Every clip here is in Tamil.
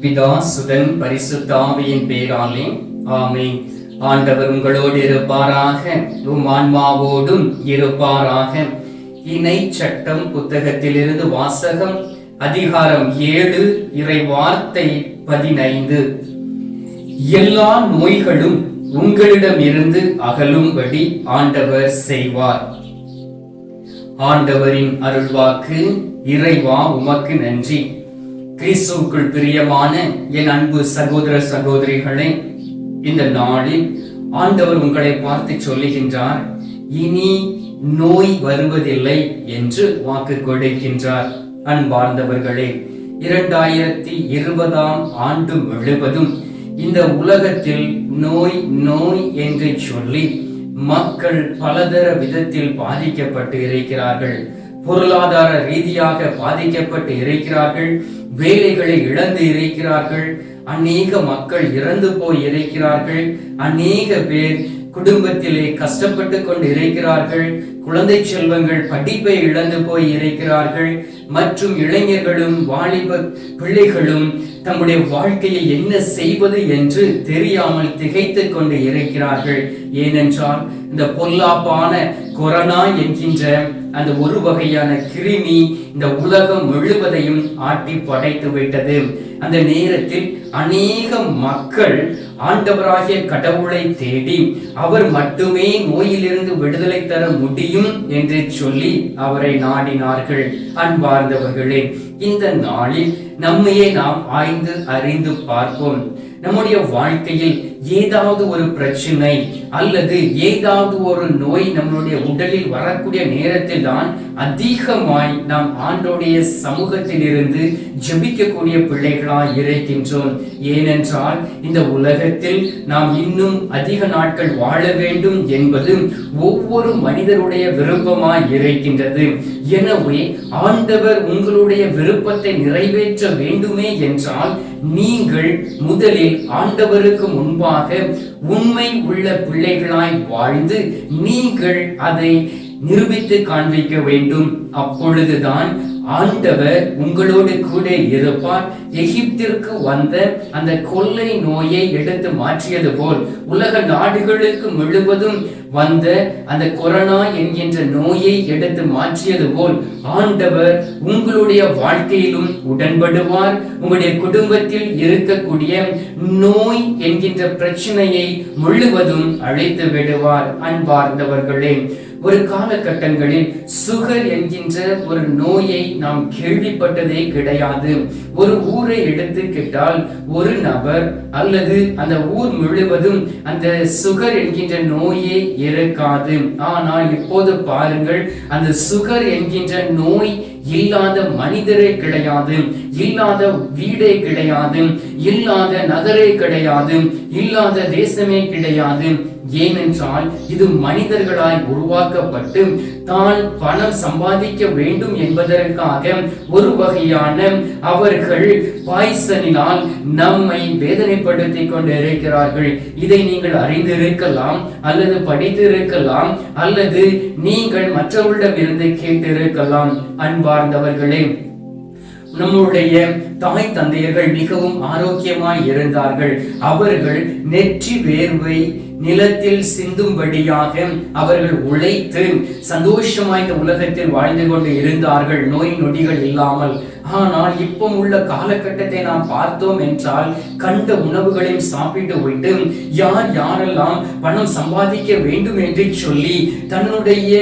பிதா சுதன் பரிசுத்தாவியின் பேராலே ஆமென். ஆண்டவர் உங்களோடு இருப்பாராக, உம் ஆன்மாவோடும் இருப்பாராக. இணை சட்டம் புத்தகத்திலிருந்து வாசகம். அதிகாரம் 7, இறை வார்த்தை 15. எல்லா நோய்களும் உங்களிடம் இருந்து அகலும்படி ஆண்டவர் செய்வார். ஆண்டவரின் அருள்வாக்கு. இறைவா உமக்கு நன்றி. கிறிஸ்துவுக்குள் பிரியமான என் அன்பு சகோதர சகோதரிகளே, இந்த நாளில் ஆண்டவர் உங்களை பார்த்து சொல்லுகின்றார், இனி நோய் வருவதில்லை என்று வாக்கு கொடுக்கின்றார். அன்பார்ந்தவர்களே, 2020 ஆண்டு முழுவதும் இந்த உலகத்தில் நோய் நோய் என்று சொல்லி மக்கள் பலதர விதத்தில் பாதிக்கப்பட்டு இருக்கிறார்கள். பொருளாதார ரீதியாக பாதிக்கப்பட்டு இருக்கிறார்கள். வேலைகளை இழந்து இருக்கிறார்கள். அநேக மக்கள் இறந்து போய் இருக்கிறார்கள். அநேக பேர் குடும்பத்திலே கஷ்டப்பட்டு கொண்டு இருக்கிறார்கள். குழந்தை செல்வங்கள் படிப்பை இழந்து போய் இருக்கிறார்கள். மற்றும் இளைஞர்களும் வாலிப பிள்ளைகளும் தம்முடைய வாழ்க்கையை என்ன செய்வது என்று தெரியாமல் திகைத்துக் கொண்டு இருக்கிறார்கள். ஏனென்றால் இந்த பொல்லாப்பான கொரோனா என்கின்ற அந்த ஒரு வகையான கிருமி இந்த உலகம் முழுவதையும் ஆட்டி படைத்து விட்டது. அந்த நேரத்தில் அநேக மக்கள் ஆண்டவராகிய கடவுளை தேடி அவர் மட்டுமே நோயிலிருந்து விடுதலை தர முடியும் என்று சொல்லி அவரை நாடினார்கள். அன்பார்ந்தவர்களே, இந்த நாளில் நம்மையே நாம் ஆய்ந்து அறிந்து பார்ப்போம். நம்முடைய வாழ்க்கையில் ஏதாவது ஒரு பிரச்சனை அல்லது ஏதாவது ஒரு நோய் நம்மளுடைய உடலில் வரக்கூடிய நேரத்தில் தான் அதிகமாய் நாம் ஆண்டோடைய சமூகத்தில் இருந்து ஜெபிக்கக்கூடிய பிள்ளைகளாய் இருக்கின்றோம். ஏனென்றால் இந்த உலகத்தில் நாம் இன்னும் அதிக நாட்கள் வாழ வேண்டும் என்பது ஒவ்வொரு மனிதருடைய விருப்பமாய் இருக்கின்றது. எனவே ஆண்டவர் உங்களுடைய விருப்பத்தை நிறைவேற்ற வேண்டுமே என்றால் நீங்கள் முதலில் ஆண்டவருக்கு முன்பாக உண்மை உள்ள பிள்ளைகளாய் வாழ்ந்து நீங்கள் அதை நிரூபித்து காண்பிக்க வேண்டும். அப்பொழுதுதான் ஆண்டவர் உங்களோடு கூட இருப்பார். எகிப்திற்கு வந்த அந்த கொள்ளை நோயை எடுத்து மாற்றியது போல் உலக நாடுகளுக்கு முழுவதும் வந்த அந்த கொரோனா என்கின்ற நோயை எடுத்து மாற்றியது போல் ஆண்டவர் உங்களுடைய வாழ்க்கையிலும் உடன்படுவார். உங்களுடைய குடும்பத்தில் இருக்கக்கூடிய நோய் என்கின்ற பிரச்சனையை முழுவதும் அழைத்து விடுவார். அன்பார்ந்தவர்களே, ஒரு காலகட்டங்களில் சுகர் என்கின்ற ஒரு நோயை நாம் கேள்விப்பட்டதே கிடையாது. ஒரு ஊரை எடுத்துக்கிட்டால் ஒரு நபர் அல்லது அந்த ஊர் முழுவதும் அந்த சுகர் என்கின்ற நோயே இருக்காது. ஆனால் இப்போது பாருங்கள், அந்த சுகர் என்கின்ற நோய் இல்லாத மனிதரே கிடையாது, இல்லாத வீடே கிடையாது, இல்லாத நகரே கிடையாது, இல்லாத தேசமே கிடையாது. ஏனென்றால் இது மனிதர்களால் உருவாக்கப்பட்டு தான் பணம் சம்பாதிக்க வேண்டும் என்பதற்காக ஒரு வகையான அவர்கள் பாய்சனினால் நம்மை வேதனைப்படுத்திக் கொண்டு இருக்கிறார்கள். இதை நீங்கள் அறிந்திருக்கலாம் அல்லது படித்திருக்கலாம் அல்லது நீங்கள் மற்றவர்களிடமிருந்து கேட்டிருக்கலாம். அன்பார்ந்தவர்களே, நம்முடைய தாய் தந்தையர்கள் மிகவும் ஆரோக்கியமாய் இருந்தார்கள். அவர்கள் நெற்றி வேர்வை நிலத்தில் சிந்தும்படியாக அவர்கள் உழைத்து சந்தோஷமாய் இந்த உலகத்தில் வாழ்ந்து கொண்டு இருந்தார்கள், நோய் நொடிகள் இல்லாமல். ஆனால் இப்போ உள்ள காலகட்டத்தை நாம் பார்த்தோம் என்றால் கண்ட உணவுகளையும் சாப்பிட்டு விட்டு யாரெல்லாம் பணம் சம்பாதிக்க வேண்டும் என்று சொல்லி தன்னுடைய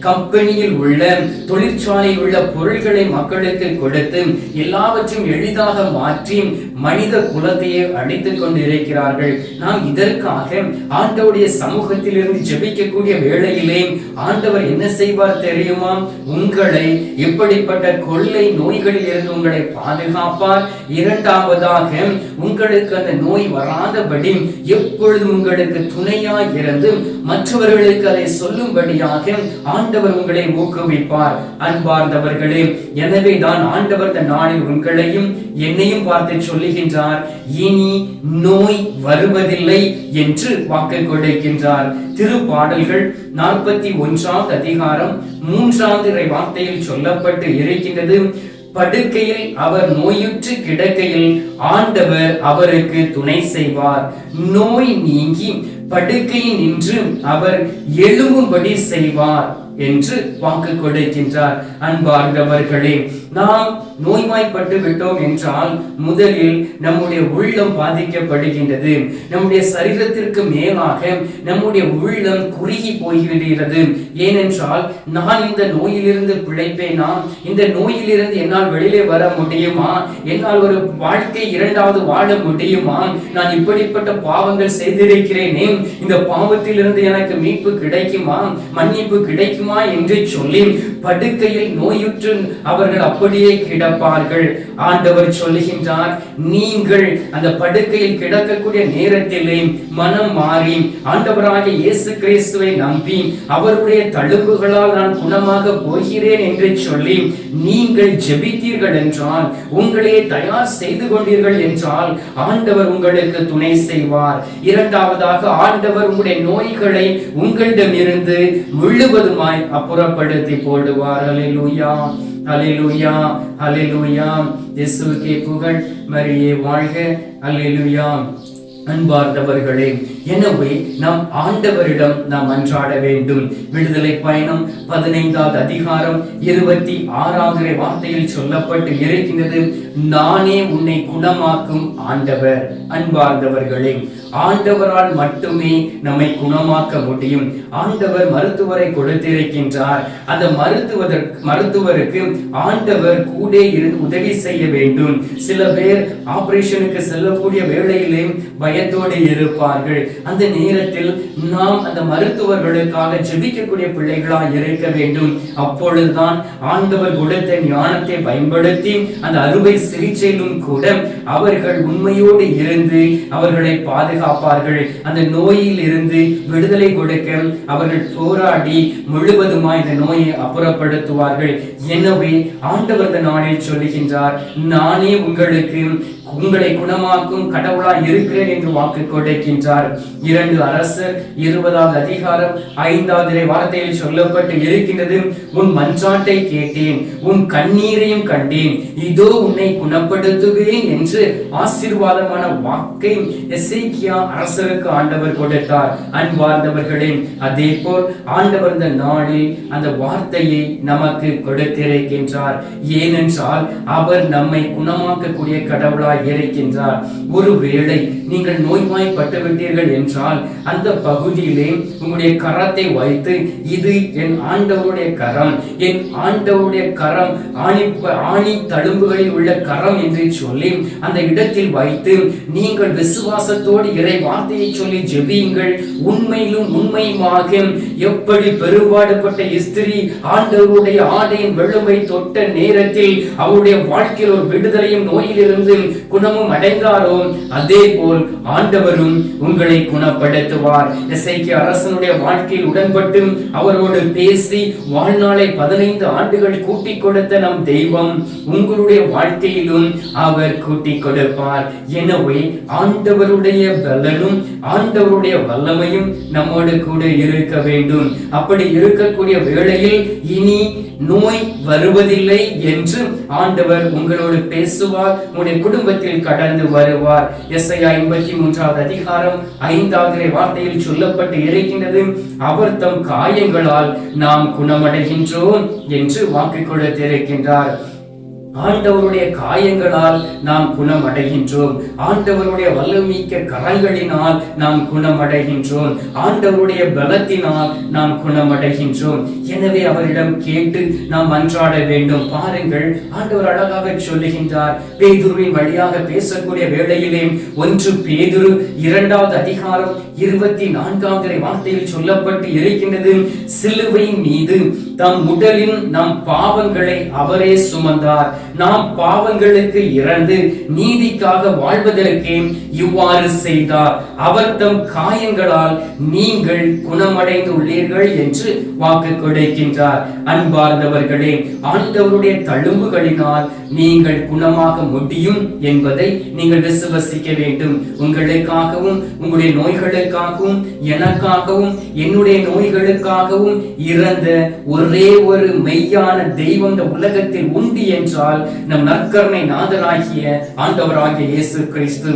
கம்பெனியில் உள்ள தொழிற்சாலையில் உள்ள பொருள்களை மக்களுக்கு கொடுத்து எல்லாவற்றையும் எளிதாக மாற்றி மனித குலத்தையே அழித்துக் கொண்டு இருக்கிறார்கள். நாம் இதற்காக ஆண்டவருடைய சமூகத்தில் இருந்து ஜெபிக்கக்கூடிய வேளையிலே ஆண்டவர் என்ன செய்வார் தெரியுமா? உங்களை இப்படிப்பட்ட கொள்ளை நோய்களில் இருந்து உங்களை பாதுகாப்பார். இரண்டாவதாக உங்களுக்கு அந்த நோய் வராதபடி எப்பொழுதும் உங்களுக்கு துணையாய் இருந்து மற்றவர்களுக்கு அதை சொல்லும்படியாக ஆண்டவர் உங்களை ஊக்குவிப்பார். அன்பார்ந்தவர்களே, எனவே தான் ஆண்டவர் இந்த நாளில் உங்களையும் என்னையும் பார்த்து சொல்லுகின்றார், இனி நோய் வருவதில்லை என்று வாக்கு கொடுக்கின்றார். திருப்பாடல்கள் 41 அதிகாரம் 3 வார்த்தையில் சொல்லப்பட்டு இருக்கின்றது, படுக்கையில் அவர் நோயுற்று கிடக்கையில் ஆண்டவர் அவருக்கு துணை செய்வார். நோய் நீங்கி படுக்கையில் நின்று அவர் எழும்பும்படி செய்வார் என்று வாக்கு கொடுக்கின்றார். அன்பார்ந்தவர்களே, நாம் நோய்வாய்ப்பட்டு விட்டோம் என்றால் முதலில் நம்முடைய உள்ளம் பாதிக்கப்படுகின்றது. நம்முடைய சரீரத்திற்கு மேலாக நம்முடைய உள்ளம் குறுகி போய்விடுகிறது. ஏனென்றால் நான் இந்த நோயிலிருந்து பிழைப்பேனா? இந்த நோயிலிருந்து என்னால் வெளியே வர முடியுமா? என்னால் ஒரு வாழ்க்கை இரண்டாவது வாழ முடியுமா? நான் இப்படிப்பட்ட பாவங்கள் செய்திருக்கிறேனே, இந்த பாவத்திலிருந்து எனக்கு மீட்பு கிடைக்குமா, மன்னிப்பு கிடைக்குமா என்று சொல்லி படுக்கையில் நோயுற்று அவர்கள் அப்படியே கிடப்பார்கள். ஆண்டவர் சொல்லுகின்றார், நீங்கள் அந்த படுக்கையில் கிடக்கக்கூடிய நேரத்திலே மனம் மாறி ஆண்டவராகிய இயேசு கிறிஸ்துவை நம்பி அவருடைய தழும்புகளால் நான் குணமாக போகிறேன் என்று சொல்லி நீங்கள் ஜெபித்தீர்கள் என்றால், உங்களையே தயார் செய்து கொண்டீர்கள் என்றால் ஆண்டவர் உங்களுக்கு துணை செய்வார். இரண்டாவதாக, ஆண்டவர் உங்களுடைய நோய்களை உங்களிடமிருந்து முழுவதுமாய் அப்புறப்படுத்தி போடுவார். அல்லேலூயா, அல்லேலூயா, அல்லேலூயா. இயேசுவுக்கே புகழ், மரியே வாழ்க. அல்லேலூயா. அன்பார்ந்தவர்களே, எனவே நாம் ஆண்டவரிடம் நாம் மன்றாட வேண்டும். விடுதலை பயணம் 15வது அதிகாரம் 26வது வார்த்தையில் சொல்லப்பட்டு இருக்கின்றது, நானே உன்னை குணமாக்கும் ஆண்டவர். அன்பார்ந்தவர்களே, ஆண்டவரால் மட்டுமே நம்மை குணமாக்க முடியும். ஆண்டவர் மருத்துவரை கொடுத்திருக்கின்றார். அந்த மருத்துவருக்கு ஆண்டவர் கூட இருந்து உதவி செய்ய வேண்டும். சில பேர் ஆபரேஷனுக்கு செல்லக்கூடிய வேளையிலே பயத்தோடு இருப்பார்கள். அந்த நேரத்தில் நாம் அந்த மருத்துவர்களுக்காக ஜெபிக்கக்கூடிய பிள்ளைகளாக இருக்க வேண்டும். அப்பொழுதுதான் ஆண்டவர் கொடுத்த ஞானத்தை பயன்படுத்தி அந்த அறுவை சிகிச்சையிலும் கூட அவர்கள் உண்மையோடு இருந்து அவர்களை பாதுகாப்பார்கள். அந்த நோயில் இருந்து விடுதலை கொடுக்க அவர்கள் போராடி முழுவதுமாய் இந்த நோயை அப்புறப்படுத்துவார்கள். எனவே ஆண்டவர் இந்த நாளில் சொல்லுகின்றார், நானே உங்களை குணமாக்கும் கடவுளாய் இருக்கிறேன் என்று வாக்கு கொடுக்கின்றார். 2 அரசர் 20வது அதிகாரம் 5வது வார்த்தையில் சொல்லப்பட்டு இருக்கின்றது, உன் மன்றாட்டை கேட்டேன், உன் கண்ணீரையும் கண்டேன், இதோ உன்னை குணப்படுத்துவேன் என்று ஆசீர்வாதமான வாக்கை எசேக்கியா அரசருக்கு ஆண்டவர் கொடுத்தார். அன்பார்ந்தவர்களே, அதே போல் ஆண்டவர் இந்த நாளில் அந்த வார்த்தையை நமக்கு கொடுத்திருக்கின்றார். ஏனென்றால் அவர் நம்மை குணமாக்கக்கூடிய கடவுளாய் இருக்கின்றார். ஒருவேளை நீங்கள் நோய்வாய்ப்பட்டு விட்டீர்கள் என்றால் அந்த பகுதியிலே உங்களுடைய கரத்தை வைத்து, இது என் ஆண்டவருடைய கரம், என் ஆண்டவருடைய கரம், ஆணி தழும்புகளில் உள்ள கரம் என்று சொல்லி அந்த இடத்தில் வைத்து நீங்கள் விசுவாசத்தோடு இறை வார்த்தையை சொல்லி ஜெபியுங்கள். உண்மையிலும் உண்மையுமாக எப்படி பெரும்பாடுபட்ட ஸ்திரீ ஆண்டவருடைய ஆடையின் வெள்ளுமை தொட்ட நேரத்தில் அவருடைய வாழ்க்கையில் ஒரு விடுதலையும் நோயிலிருந்து குணமும் அடைந்தாரோ, அதே போல் ஆண்டவரும் உங்களை குணப்படுத்துவார். எசேக்கியா அரசனுடைய வாழ்க்கையில் உடன்பட்டு அவரோடு பேசி வாழ்நாளை 15 ஆண்டுகள் கூட்டிக் கொடுத்த நம் தெய்வம் உங்களுடைய வாழ்க்கையிலும் அவர் கூட்டிக் கொடுப்பார். எனவே ஆண்டவருடைய பலனும் ஆண்டவருடைய வல்லமையும் நம்மோடு கூட இருக்க வேண்டும். அப்படி இருக்கக்கூடிய வேளையில் இனி நோய் வருவதில்லை என்று ஆண்டவர் உங்களோடு பேசுவார். உங்களுடைய குடும்பத்தில் கடந்து வருவார். எசாயா 53வது அதிகாரம் 5வது வார்த்தையில் சொல்லப்பட்டு இருக்கின்றது, அவர் தம் காயங்களால் நாம் குணமடைகின்றோம் என்று வாக்கு கொடுத்திருக்கின்றார். ஆண்டவருடைய காயங்களால் நாம் குணமடைகின்றோம். ஆண்டவருடைய வல்லமிக்க கரங்களினால் நாம் குணமடைகின்றோம். ஆண்டவருடைய பலத்தினால் நாம் குணமடைகின்றோம். எனவே அவரிடம் கேட்டு நாம் மன்றாட வேண்டும். பாருங்கள், ஆண்டவர் அழகாக சொல்லுகின்றார். பேதுருவின் வழியாக பேசக்கூடிய வேளையிலே 1 பேதுரு 2வது அதிகாரம் 24வது வார்த்தையில் சொல்லப்பட்டு இருக்கின்றது, சிலுவையின் மீது தம் உடலின் நம் பாவங்களை அவரே சுமந்தார். நாம் பாவங்களுக்கு இறந்து நீதிக்காக வாழ்வதற்கே இவ்வாறு செய்தார். அவர் தம் காயங்களால் நீங்கள் குணமடைந்து உள்ளீர்கள் என்று வாக்கு கொடுக்கின்றார். அன்பார்ந்தவர்களே, ஆண்டவருடைய தழும்புகளினால் நீங்கள் குணமாக முடியும் என்பதை நீங்கள் விசுவசிக்க வேண்டும். உங்களுக்காகவும் உங்களுடைய நோய்களுக்காகவும் எனக்காகவும் என்னுடைய நோய்களுக்காகவும் இறந்த ஒரே ஒரு மெய்யான தெய்வம் இந்த உலகத்தில் உண்டு என்றால் நம் நற்கருணை நாதராகிய ஆண்டவராகிய இயேசு கிறிஸ்து.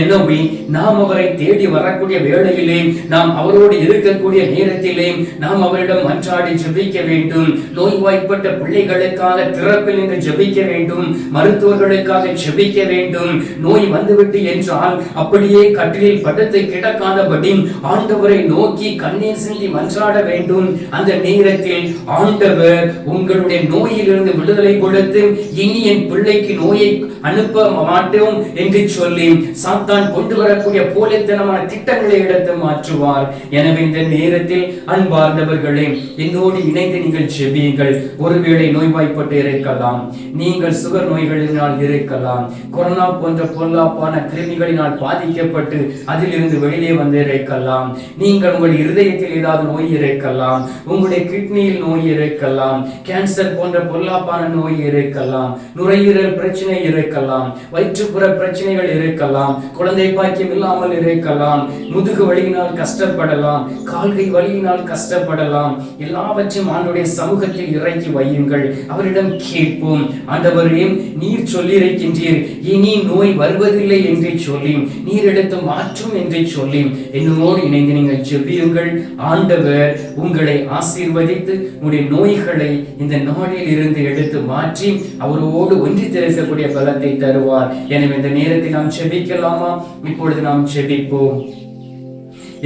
எனவே நாம் அவரை தேடி வரக்கூடிய வேளையிலே, நாம் அவரோடு இருக்கக்கூடிய நேரத்திலே நாம் அவரிடம் மன்றாடி ஜெபிக்க வேண்டும். நோய்வாய்ப்பட்ட பிள்ளைகளுக்காக திறப்பில் நின்று ஜெபிக்க வேண்டும். மருத்துவர்களுக்காக ஜெபிக்க வேண்டும். நோய் வந்துவிட்டு என்றால் அப்படியே கட்டிலில் படுத்து கிடக்காதபடி ஆண்டவரை நோக்கி கண்ணீர் சிந்தி மன்றாட வேண்டும். அந்த நேரத்தில் ஆண்டவர் உங்களுடைய நோயிலிருந்து விடுதலை கொடுத்து, இனி என் பிள்ளைக்கு நோயை அனுப்ப மாட்டோம் என்று சொல்லி சாத்தான் கொண்டு வரக்கூடிய போலித்தனமான திட்டங்களை எடுத்து மாற்றுவார். எனவே இந்த நேரத்தில் அன்பார்ந்தவர்களே, என்னோடு இணைந்து நீங்கள் ஜெபியுங்கள். ஒருவேளை நோய்வாய்ப்பட்டு இருக்கலாம், நீங்கள் சுகர் நோய்களினால் இருக்கலாம், கொரோனா போன்ற பொல்லாப்பான கிருமிகளினால் பாதிக்கப்பட்டு அதிலிருந்து வெளியே வந்து இருக்கலாம், நீங்கள் உங்கள் இருதயத்தில் ஏதாவது நோய் இருக்கலாம், உங்களுடைய கிட்னியில் நோய் இருக்கலாம், கேன்சர் போன்ற பொல்லாப்பான நோய் இருக்கலாம், நுரையீரல் பிரச்சனை இருக்கலாம், வயிற்றுப்புற பிரச்சனைகள் இருக்கலாம், குழந்தை பாக்கியம் இல்லாமல் இருக்கலாம், முதுகு வலியினால் கஷ்டப்படலாம், கால்கை வலியினால் கஷ்டப்படலாம். எல்லாவற்றையும் ஆண்டவருடைய சமூகத்தில் இறக்கி வையுங்கள். அவரிடம் கேட்போம். ஆண்டவரே, நீர் சொல்லியிருக்கின்றீர், இனி நோய் வருவதில்லை என்று சொல்லி, நீர் எடுத்து மாற்றும் என்று சொல்லி என்னோடு இணைந்து நீங்கள் ஜெபியுங்கள். ஆண்டவர் உங்களை ஆசீர்வதித்து உங்களுடைய நோய்களை இந்த நாளில் இருந்து எடுத்து மாற்றி அவரோடு ஒன்றித்திருக்கக்கூடிய பலத்தை தருவார். எனவே இந்த நேரத்தில் நாம் ஜெபிக்கலாமா? இப்பொழுது நாம் ஜெபிப்போம்.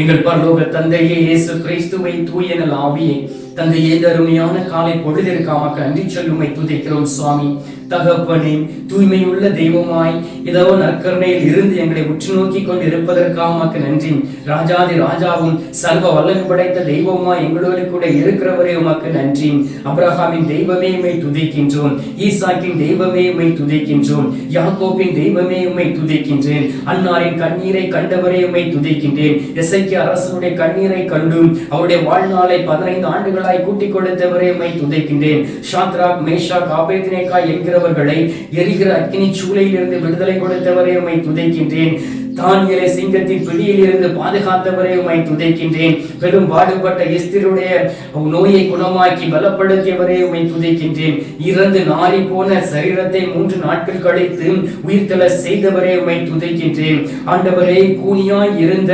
எங்கள் பரலோக தந்தையே, இயேசு கிறிஸ்துவை தூய ஆவியே, தந்தையே, அருமையான காலை பொழுதிற்காக நன்றி சொல்லுமை துதிக்கிறோம் சுவாமி. தகப்பனே, தூய்மையுள்ள தெய்வமாய் இதோ நற்கருணையில் இருந்து எங்களை உற்று நோக்கி கொண்டு இருப்பதற்காக நன்றி. ராஜாதி ராஜாவும் சர்வ வல்லமை படைத்த தெய்வமாய் எங்களோடு கூட இருக்கிறவரே உமக்கு நன்றி. அபிரகாமின் தெய்வமே உம்மை துதிக்கின்றோம், ஈசாக்கின் தெய்வமே உம்மை துதிக்கின்றோம், யாக்கோபின் தெய்வமே உம்மை துதிக்கின்றேன். அன்னாரின் கண்ணீரை கண்டவரே உம்மை துதிக்கின்றேன். எசேக்கியா அரசனுடைய கண்ணீரை கண்டும் அவருடைய வாழ்நாளை 15 ஆண்டுகளாய் கூட்டிக் கொடுத்தவரே உம்மை துதிக்கின்றேன். ஷாத்ராக், மேஷாக், ஆபேத்நேகோ என்கிறவர்களை எரிகிற அக்கினி சூளையில் இருந்து விடுதலை கொடுத்தவரே உம்மை துதிக்கின்றேன். தானியேலை சிங்கத்தின் பிடியில் இருந்து பாதுகாத்தவரை உம்மை துதிக்கின்றேன். பெரும் பாடுபட்ட எஸ்தருடைய நோயை குணமாக்கி பலப்படுத்தியவரை உம்மை துதிக்கின்றேன். இறந்து நாறி போன சரீரத்தை 3 நாட்கள் கழித்து உயிர்த்தெழ செய்தவரை உம்மை துதிக்கின்றேன். ஆண்டவரே, கூனியாய் இருந்த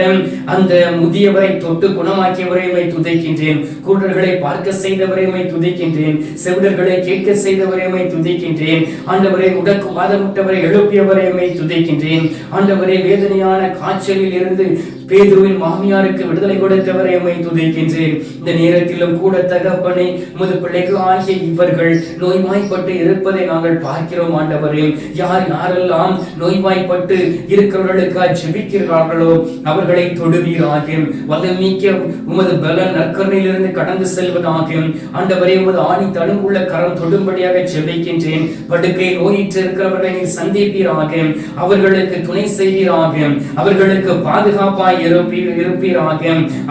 அந்த முதியவரை தொட்டு குணமாக்கியவரை உம்மை துதிக்கின்றேன். குருடர்களை பார்க்க செய்தவரை உம்மை துதிக்கின்றேன். செவிடர்களை கேட்க செய்தவரை உம்மை துதிக்கின்றேன். ஆண்டவரே, முடக்கு வாதமுட்டவரை எழுப்பியவரை உம்மை துதிக்கின்றேன். ஆண்டவரே, வேதனையான காய்ச்சலில் இருந்து பேதுருவின் மாமியாருக்கு விடுதலை கொடுத்தவரை உம்மை துதிக்கின்றேன். இந்த நேரத்திலும் கூட தகப்பனே, உமது பிள்ளைகள் ஆகிய இவர்கள் நோய்வாய்ப்பட்டு இருப்பதை நாங்கள் பார்க்கிறோம். ஆண்டவரே, யாரெல்லாம் நோய்வாய்ப்பட்டு இருக்கிறவர்களுக்காக ஜெபிக்கிறார்களோ அவர்களை தொடுவீராக. வல்லமிக்க உமது பலன் நற்கருணையிலிருந்து கடந்து செல்வதாக. ஆண்டவரே, உமது ஆணி தழும்புள்ள கரம் தொடும்படியாக ஜெபிக்கின்றேன். படுக்கை நோயிற்று இருக்கிறவர்களை நீர் சந்திப்பீராக, அவர்களுக்கு துணை செய்வீராக, அவர்களுக்கு பாதுகாப்பாய் இருப்பீராக,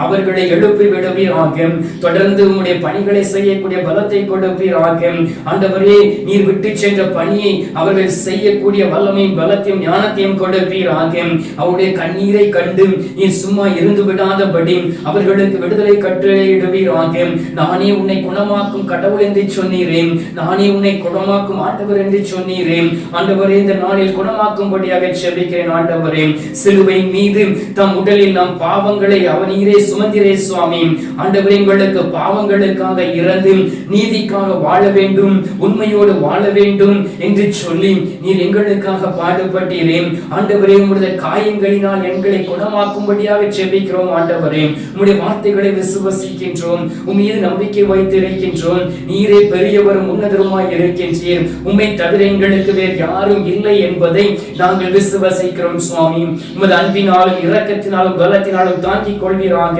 அவர்களை எழுப்பி விடுவீராக. தொடர்ந்து உம்முடைய பணிகளை செய்யக்கூடிய பலத்தை கொடுப்பீராக. ஆண்டவரே, நீர் விட்டு சென்ற பணியை அவர்கள் செய்யக்கூடிய வல்லமையும் பலத்தையும் ஞானத்தையும் கொடுப்பீராக. அவருடைய கண்ணீரை கண்டு நீர் சும்மா இருந்து விடாதபடி அவர்களுக்கு விடுதலை கட்டளையிடுவீராக. நானே உன்னை குணமாக்கும் கடவுள் என்று சொன்னீரேன், நானே உன்னை குணமாக்கும் ஆண்டவர் என்று சொன்னீரேன். ஆண்டவரே, இந்த நாளில் குணமாக்கும்படியாக ஜெபிக்கிறேன். ஆண்டவரே, சிலுவை மீது தம் உடலில் நம் பாவங்களை அவனீரே சுமந்திரே சுவாமி. ஆண்டவரே, எங்களுக்கு பாவங்களுக்காக இறந்து நீதிக்காக வாழ வேண்டும், உண்மையோடு வாழ வேண்டும் என்று சொல்லி நீர் எங்களுக்காக பாடுபட்டீரே. ஆண்டவரே, உம்முடைய காயங்களினால் எங்களை குணமாக்கும்படியாக ஜெபிக்கிறோம். ஆண்டவரே, உம்முடைய வார்த்தைகளை விசுவசிக்கின்றோம், உம் மீது நம்பிக்கை வைத்திருக்கின்றோம். நீரே பெரியவரும் உன்னதருமாய் இருக்கின்றீர். உம்மை தவிர எங்களுக்கு வேறு யாரும் இல்லை என்பதை நாங்கள் விசுவசிக்கிறோம் சுவாமி. உமது அன்பினாலும் இரக்கத்தினாலும் பலத்தினாலும் தாங்கிக் கொள்வீராக.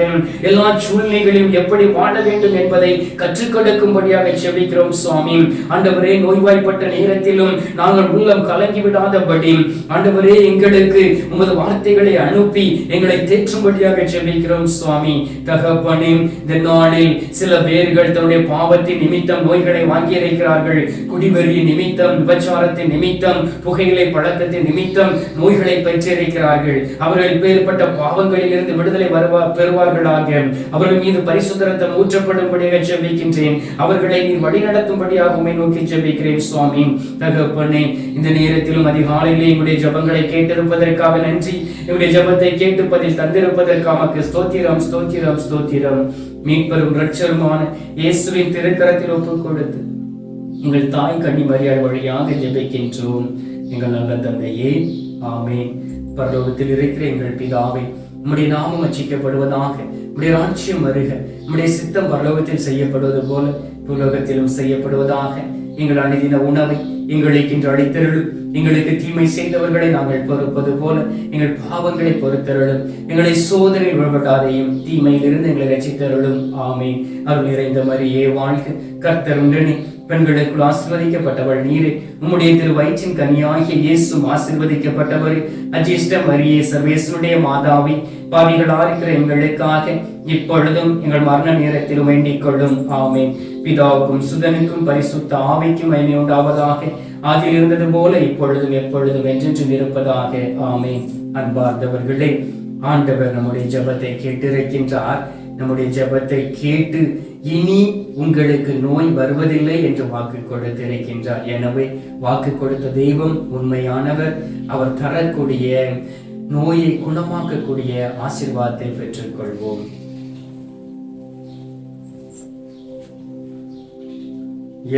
எல்லா சூழ்நிலைகளிலும் எப்படி வாழ வேண்டும் என்பதை கற்றுக் கொடுக்கும்படியாக ஜெபிக்கிறோம் சுவாமி. ஆண்டவரே, நோய்வாய்ப்பட்ட நேரத்திலும் நாங்கள் உள்ளம் கலங்கி விடாதபடி ஆண்டவரே, எங்களுக்கு உமது வார்த்தைகளை அனுப்பி எங்களை தேற்றும்படியாக ஜெபிக்கிறோம் சுவாமி. தகப்பனே, இந்த நாளில் சில பேர்கள் தன்னுடைய பாவத்தின் நிமித்தம் நோய்களை வாங்கி இருக்கிறார்கள். குடிவெறி நிமித்தம், விபச்சாரத்தின் நிமித்தம், புகையிலை பழக்கத்தின் நிமித்தம் நோய்களை பெற்றிருக்கிறார்கள். விசுவாசிக்கிறார்கள் அவர்கள் இப்பேற்பட்ட பாவங்களில் இருந்து விடுதலை பெறுவார்களாக. அவர்கள் மீது பரிசுத்த ரத்தம் ஊற்றப்படும்படியாக ஜெபிக்கின்றேன். அவர்களை நீர் வழிநடத்தும்படியாக உம்மை நோக்கி ஜெபிக்கிறேன் சுவாமி. தகப்பனே, இந்த நேரத்திலும் அதிகாலையிலே எங்களுடைய ஜெபங்களை கேட்டிருப்பதற்காக நன்றி. எங்களுடைய ஜெபத்தை கேட்டு பதில் தந்திருப்பதற்காக ஸ்தோத்திரம் ஸ்தோத்திரம் ஸ்தோத்திரம். மீட்பெரும் இரட்சகருமான இயேசுவின் திருக்கரத்தில் ஒப்புக் கொடுத்து எங்கள் தாய் கன்னி மரியாள் வழியாக ஜெபிக்கின்றோம் எங்கள் நல்ல தந்தையே, ஆமென். பரலோகத்தில் இருக்கிற எங்கள் பிதாவே, உம்முடைய நாமம் அர்ச்சிக்கப்படுவதாக, உம்முடைய ராஜ்யம் வருக, உம்முடைய சித்தம் பரலோகத்தில் செய்யப்படுவது போல பூலோகத்திலும் செய்யப்படுவதாக. எங்கள் அனுதின உணவை எங்களுக்கு இன்று அளித்தருளும். எங்களுக்கு தீமை செய்தவர்களை நாங்கள் பொறுப்பது போல எங்கள் பாவங்களை பொறுத்தருளும். எங்களை சோதனை விழப்படாதையும் தீமையிலிருந்து எங்களை ரட்சித்தருளும். ஆமென். அருள் நிறைந்த மரியே வாழ்க, கர்த்தர் உடனே பெண்களுக்குள் ஆசீர்வதிக்கப்பட்டவள் நீரே. உம்முடைய திரு வயிற்றின் கனியாகிய இயேசுவும் ஆசீர்வதிக்கப்பட்டவரே. அஜிஷ்ட மரியே, சர்வேஸ்வருடைய மாதாவே, பாவிகளா இருக்கிற எங்களுக்காக இப்பொழுதும் எங்கள் மரண நேரத்திலும் வேண்டிக் கொள்ளும். ஆமென். பிதாவுக்கும் சுதனுக்கும் பரிசுத்த ஆவிக்கும் மகிமை உண்டாவதாக. அதில் இருந்தது போல இப்பொழுதும் எப்பொழுதும் என்றென்றும் இருப்பதாக. ஆமென். அன்பார்ந்தவர்களே, ஆண்டவர் நம்முடைய ஜெபத்தை கேட்டிருக்கின்றார். நம்முடைய ஜெபத்தை கேட்டு இனி உங்களுக்கு நோய் வருவதில்லை என்று வாக்கு கொடுத்திருக்கின்றார். எனவே வாக்கு கொடுத்த தெய்வம் உண்மையானவர். அவர் தரக்கூடிய நோயை குணமாக்கக்கூடிய ஆசீர்வாதத்தை பெற்றுக் கொள்வோம்.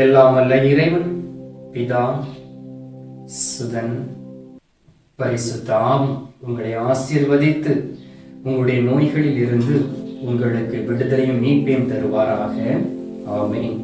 எல்லாம் வல்ல இறைவன் பிதா, சுதன், பரிசுத்த ஆவி உங்களை ஆசீர்வதித்து உங்களுடைய நோய்களில் இருந்து உங்களுக்கு விடுதலையும் மீட்பையும் தருவாராக. ஆமென்.